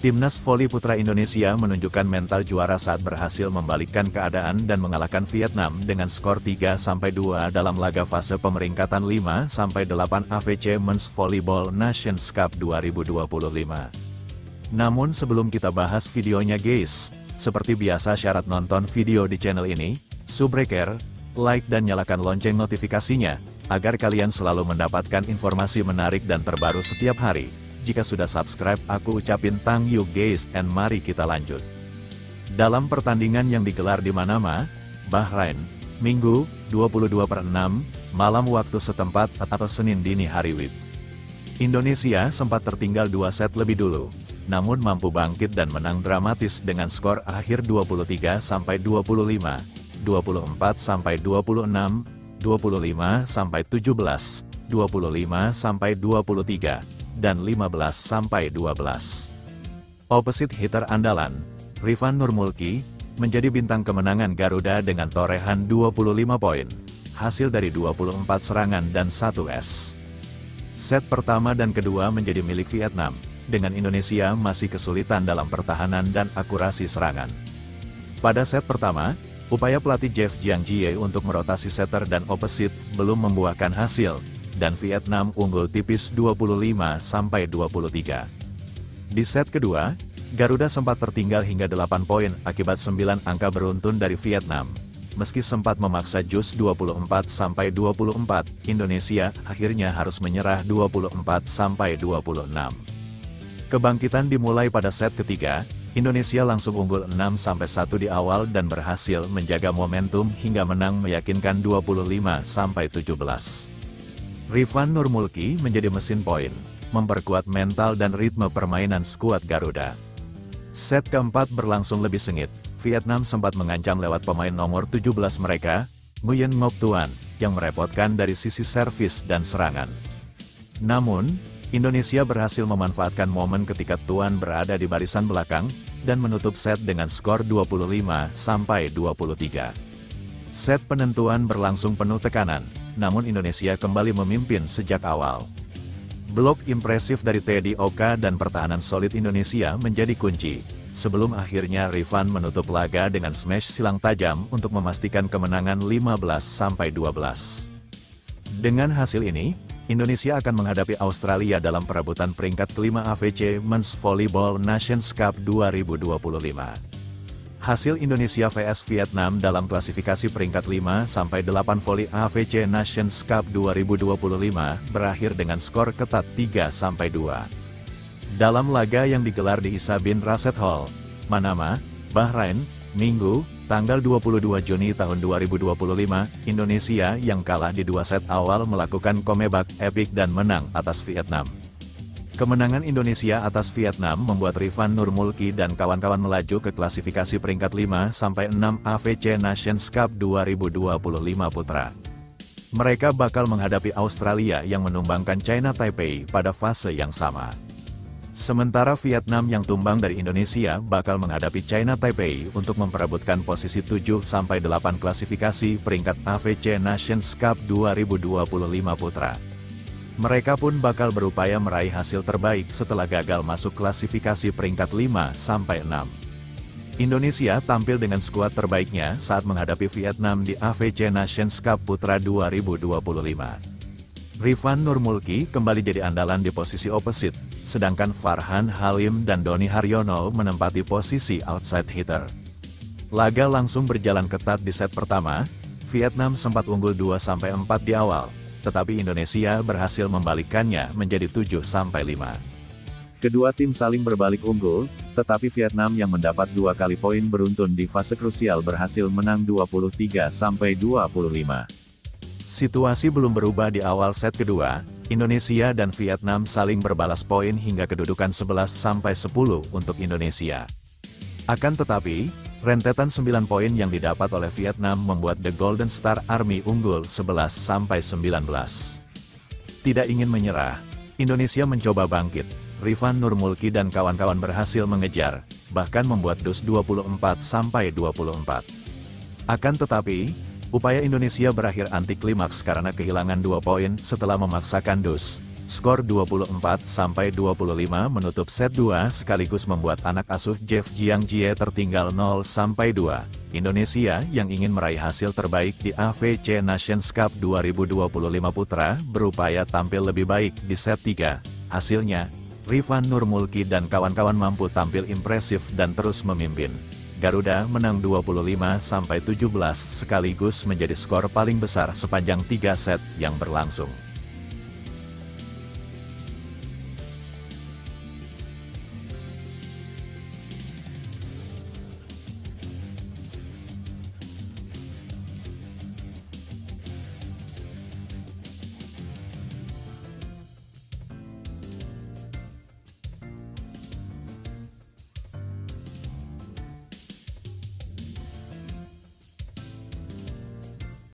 Timnas voli putra Indonesia menunjukkan mental juara saat berhasil membalikkan keadaan dan mengalahkan Vietnam dengan skor 3-2 dalam laga fase pemeringkatan 5-8 AFC Men's Volleyball Nations Cup 2025. Namun sebelum kita bahas videonya guys, seperti biasa syarat nonton video di channel ini, subscribe, like dan nyalakan lonceng notifikasinya, agar kalian selalu mendapatkan informasi menarik dan terbaru setiap hari. Jika sudah subscribe, aku ucapin thank you guys, and mari kita lanjut. Dalam pertandingan yang digelar di Manama, Bahrain, Minggu, 22/6, malam waktu setempat atau Senin dini hari WIB. Indonesia sempat tertinggal 2 set lebih dulu, namun mampu bangkit dan menang dramatis dengan skor akhir 23-25, 24-26, 25-17, 25-23, dan 15-12. Opposite hitter andalan, Rifan Nurmulki, menjadi bintang kemenangan Garuda dengan torehan 25 poin, hasil dari 24 serangan dan 1 ace. Set pertama dan kedua menjadi milik Vietnam, dengan Indonesia masih kesulitan dalam pertahanan dan akurasi serangan. Pada set pertama, upaya pelatih Jeff Jiangjie untuk merotasi setter dan opposite belum membuahkan hasil, dan Vietnam unggul tipis 25-23. Di set kedua, Garuda sempat tertinggal hingga 8 poin akibat 9 angka beruntun dari Vietnam. Meski sempat memaksa jus 24-24, Indonesia akhirnya harus menyerah 24-26. Kebangkitan dimulai pada set ketiga, Indonesia langsung unggul 6-1 di awal dan berhasil menjaga momentum hingga menang meyakinkan 25-17. Rifan Nurmulki menjadi mesin poin, memperkuat mental dan ritme permainan skuad Garuda. Set keempat berlangsung lebih sengit, Vietnam sempat mengancam lewat pemain nomor 17 mereka, Nguyen Ngoc Tuan, yang merepotkan dari sisi servis dan serangan. Namun, Indonesia berhasil memanfaatkan momen ketika Tuan berada di barisan belakang, dan menutup set dengan skor 25-23. Set penentuan berlangsung penuh tekanan, namun Indonesia kembali memimpin sejak awal. Blok impresif dari Teddy Oka dan pertahanan solid Indonesia menjadi kunci, sebelum akhirnya Rifan menutup laga dengan smash silang tajam untuk memastikan kemenangan 15-12. Dengan hasil ini, Indonesia akan menghadapi Australia dalam perebutan peringkat kelima AFC Men's Volleyball Nations Cup 2025. Hasil Indonesia vs Vietnam dalam klasifikasi peringkat 5-8 Volley AFC Nations Cup 2025 berakhir dengan skor ketat 3-2. Dalam laga yang digelar di Isa bin Rashid Hall, Manama, Bahrain, Minggu, tanggal 22 Juni tahun 2025, Indonesia yang kalah di 2 set awal melakukan comeback epic dan menang atas Vietnam. Kemenangan Indonesia atas Vietnam membuat Rifan Nurmulki dan kawan-kawan melaju ke klasifikasi peringkat 5-6 AFC Nations Cup 2025 putra. Mereka bakal menghadapi Australia yang menumbangkan China Taipei pada fase yang sama. Sementara Vietnam yang tumbang dari Indonesia bakal menghadapi China Taipei untuk memperebutkan posisi 7-8 klasifikasi peringkat AFC Nations Cup 2025 putra. Mereka pun bakal berupaya meraih hasil terbaik setelah gagal masuk klasifikasi peringkat 5-6. Indonesia tampil dengan skuad terbaiknya saat menghadapi Vietnam di AFC Nations Cup Putra 2025. Rifan Nurmulki kembali jadi andalan di posisi opposite, sedangkan Farhan Halim dan Doni Haryono menempati posisi outside hitter. Laga langsung berjalan ketat di set pertama, Vietnam sempat unggul 2-4 di awal, tetapi Indonesia berhasil membalikkannya menjadi 7-5. Kedua tim saling berbalik unggul, tetapi Vietnam yang mendapat 2 kali poin beruntun di fase krusial berhasil menang 23-25. Situasi belum berubah di awal set kedua, Indonesia dan Vietnam saling berbalas poin hingga kedudukan 11-10 untuk Indonesia. Akan tetapi, rentetan 9 poin yang didapat oleh Vietnam membuat The Golden Star Army unggul 11-19. Tidak ingin menyerah, Indonesia mencoba bangkit. Rifan Nurmulki dan kawan-kawan berhasil mengejar, bahkan membuat dus 24-24. Akan tetapi, upaya Indonesia berakhir anti klimaks karena kehilangan 2 poin setelah memaksakan dus Skor 24-25 menutup set 2 sekaligus membuat anak asuh Jeff Jiangjie tertinggal 0-2. Indonesia yang ingin meraih hasil terbaik di AFC Nations Cup 2025 Putra berupaya tampil lebih baik di set 3. Hasilnya, Rifan Nurmulki dan kawan-kawan mampu tampil impresif dan terus memimpin. Garuda menang 25-17 sekaligus menjadi skor paling besar sepanjang 3 set yang berlangsung.